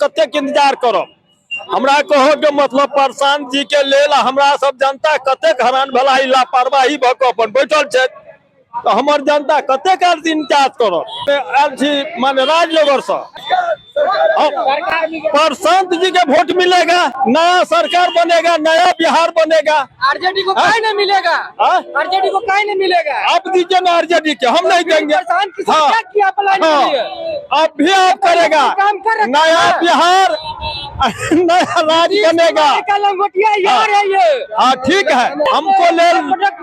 कते इंतजार करो। हमरा कहो के मतलब प्रशांत जी के लेल हमरा सब जनता कते हैरान भला लापरवाही भ के अपन बैठल छै, तो हमर जनता कते काल इंतजार करो। आयल छी माने राजनगर से प्रशांत जी के वोट मिलेगा, नया सरकार बनेगा, नया बिहार बनेगा। आरजेडी को काहे नहीं मिलेगा? आरजेडी को काहे नहीं मिलेगा? आप दीजिए ना आरजेडी के, हम नहीं देंगे। अब भी आप करेगा नया बिहार, नया राज बनेगा। हाँ ठीक है, हमको ले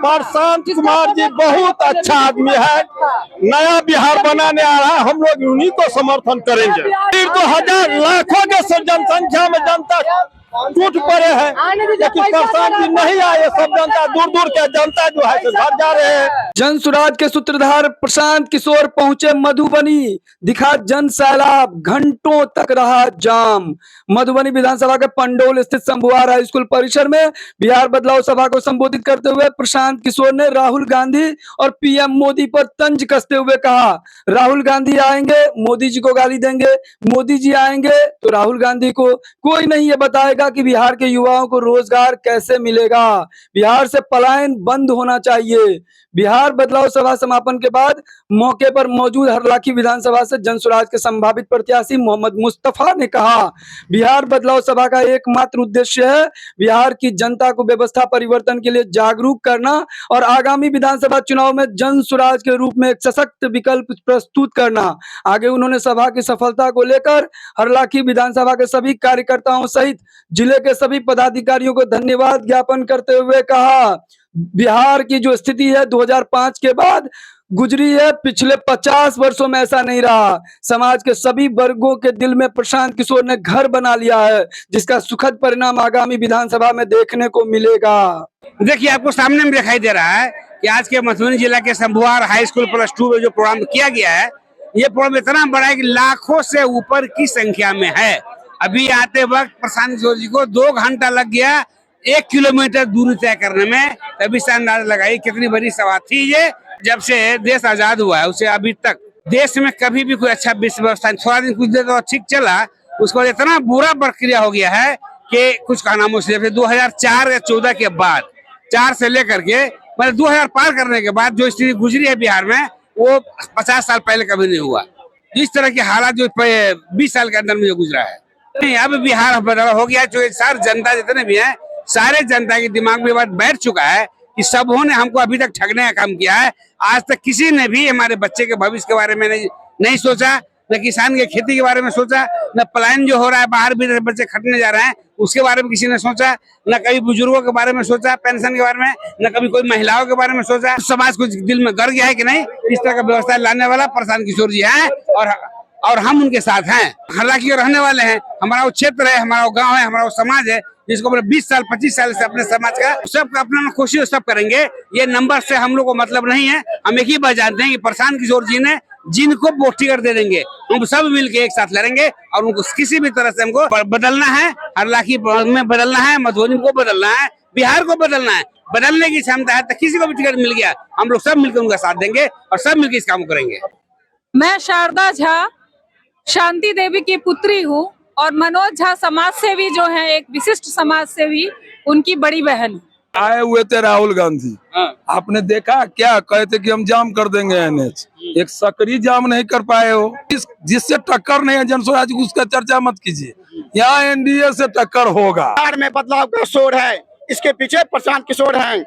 प्रशांत कुमार जी बहुत अच्छा आदमी है, नया बिहार बनाने आ रहा है, हम लोग उन्हीं को समर्थन करेंगे। फिर तो हजार लाखों के जनसंख्या में जनता टूट पड़े हैं, लेकिन प्रशांत जी नहीं आए। सब जनता दूर दूर के जनता जो है घर जा रहे हैं। जन सुराज के सूत्रधार प्रशांत किशोर पहुंचे मधुबनी, दिखा जन सैलाब, घंटों तक रहा जाम। मधुबनी विधानसभा के पंडोल स्थित शंभुआर हाई स्कूल परिसर में बिहार बदलाव सभा को संबोधित करते हुए प्रशांत किशोर ने राहुल गांधी और पीएम मोदी पर तंज कसते हुए कहा, राहुल गांधी आएंगे मोदी जी को गाली देंगे, मोदी जी आएंगे तो राहुल गांधी को। कोई नहीं ये बताएगा कि बिहार के युवाओं को रोजगार कैसे मिलेगा। बिहार से पलायन बंद होना चाहिए। बिहार बदलाव सभा समापन के बाद मौके पर मौजूद हरलाखी विधानसभा से जनसुराज के संभावित प्रत्याशी मोहम्मद मुस्तफा ने कहा, बिहार बदलाव सभा का एकमात्र उद्देश्य है बिहार की जनता को व्यवस्था परिवर्तन के लिए जागरूक करना और आगामी विधानसभा चुनाव में जनसुराज के रूप में एक सशक्त विकल्प प्रस्तुत करना। आगे उन्होंने सभा की सफलता को लेकर हरलाखी विधानसभा के सभी कार्यकर्ताओं सहित जिले के सभी पदाधिकारियों को धन्यवाद ज्ञापन करते हुए कहा, बिहार की जो स्थिति है 2005 के बाद गुजरी है, पिछले 50 वर्षों में ऐसा नहीं रहा। समाज के सभी वर्गों के दिल में प्रशांत किशोर ने घर बना लिया है, जिसका सुखद परिणाम आगामी विधानसभा में देखने को मिलेगा। देखिए, आपको सामने में दिखाई दे रहा है कि आज के मधुबनी जिला के शंभुआर हाई स्कूल +2 में जो प्रोग्राम किया गया है, ये प्रोग्राम इतना बड़ा है कि लाखों से ऊपर की संख्या में है। अभी आते वक्त प्रशांत किशोर जी को 2 घंटा लग गया 1 किलोमीटर दूरी तय करने में। तभी से अंदाजा लगाइए कितनी बड़ी सभा थी ये। जब से देश आजाद हुआ है उसे अभी तक देश में कभी भी कोई अच्छा व्यवस्था, थोड़ा दिन कुछ देर तो ठीक चला, उसके बाद इतना बुरा प्रक्रिया हो गया है कि कुछ कहना मुश्किल है। 2004 या 14 के बाद, 4 से लेकर के मतलब 2000 पार करने के बाद जो स्थिति गुजरी है बिहार में, वो 50 साल पहले कभी नहीं हुआ। जिस तरह के हालात जो 20 साल के अंदर में जो गुजरा है, नहीं अब बिहार बदलाव हो गया। जो सारी जनता जितने भी है, सारे जनता के दिमाग में बात बैठ चुका है कि सबों ने हमको अभी तक ठगने का काम किया है। आज तक किसी ने भी हमारे बच्चे के भविष्य के बारे में नहीं सोचा, न किसान के खेती के बारे में सोचा, न पलायन जो हो रहा है बाहर भी बच्चे खटने जा रहे हैं उसके बारे में किसी ने सोचा, न कभी बुजुर्गों के बारे में सोचा, पेंशन के बारे में, न कभी कोई महिलाओं के बारे में सोचा। समाज को दिल में गड़ गया है कि नहीं, इस तरह का व्यवस्था लाने वाला प्रशांत किशोर जी है और हम उनके साथ हैं। हालांकि रहने वाले हैं, हमारा वो क्षेत्र है, हमारा वो गांव है, हमारा वो समाज है, जिसको अपने 20 साल 25 साल से अपने समाज का सबका अपना कोशिश सब करेंगे। ये नंबर से हम लोग को मतलब नहीं है। हम एक ही बात जानते हैं कि प्रशांत किशोर जी ने जिनको वोट टिकट दे देंगे, हम सब मिलके एक साथ लड़ेंगे और उनको किसी भी तरह से हमको बदलना है। हरलाखी में बदलना है, मधुबनी को बदलना है, बिहार को बदलना है। बदलने की क्षमता है तो किसी को भी टिकट मिल गया, हम लोग सब मिलकर उनका साथ देंगे और सब मिलकर इस काम करेंगे। मैं शारदा झा शांति देवी की पुत्री हूँ और मनोज झा समाज सेवी जो है, एक विशिष्ट समाज सेवी, उनकी बड़ी बहन। आए हुए थे राहुल गांधी। आपने देखा क्या कहे थे कि हम जाम कर देंगे NH, एक सकरी जाम नहीं कर पाए हो। जिससे टक्कर नहीं है जनसुराज, उसका चर्चा मत कीजिए। यहाँ NDA से टक्कर होगा। बिहार में बदलाव का शोर है, इसके पीछे प्रशांत किशोर हैं।